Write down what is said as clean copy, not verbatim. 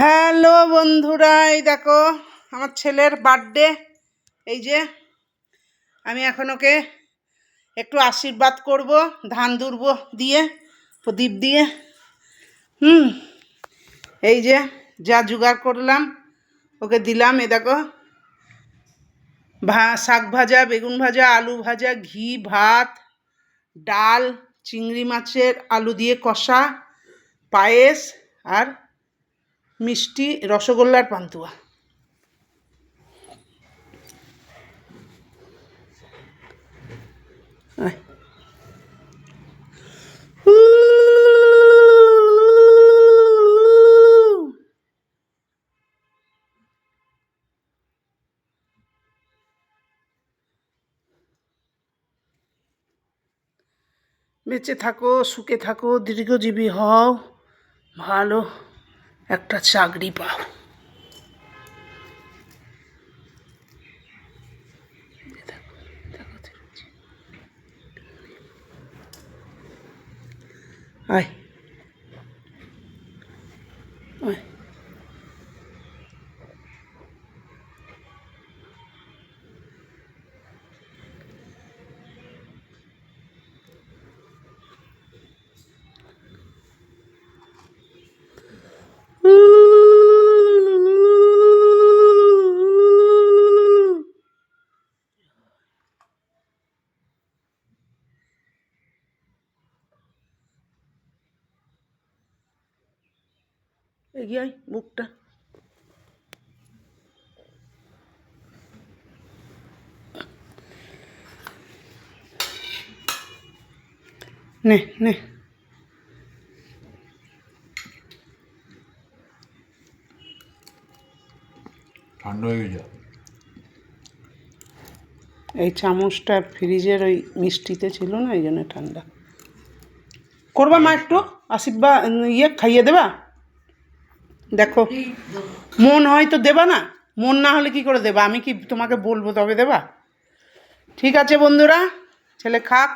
Hello বন্ধুরা, এই দেখো আমার ছেলের বার্থডে। এই যে আমি এখন ওকে একটু আশীর্বাদ করব ধান দুর্ব দিয়ে, প্রদীপ দিয়ে। এই যে যা জোগাড় করলাম ওকে দিলাম। এ দেখো শাক ভাজা, বেগুন ভাজা, আলু ভাজা, ঘি, ভাত, ডাল, চিংড়ি মাছের আলু দিয়ে কষা, পায়েস আর মিষ্টি, রসগোল্লার পান্তুয়া। বেঁচে থাকো, সুখে থাকো, দীর্ঘজীবী হও, ভালো একটা চাকরি পাও। আয় আয়। এগিয়ে আয়, বুকটা নে নে। ঠান্ডা হয়ে গেছে। এই চামচটা ফ্রিজের ওই মিষ্টিতে ছিল না, এই জন্য ঠান্ডা। করবা মা একটু আশীর্বাদ খাইয়ে দেবা? দেখো মন হয়তো দেবা না, মন না হলে কি করে দেবা? আমি কি তোমাকে বলবো তবে দেবা? ঠিক আছে বন্ধুরা, ছেলে খাক।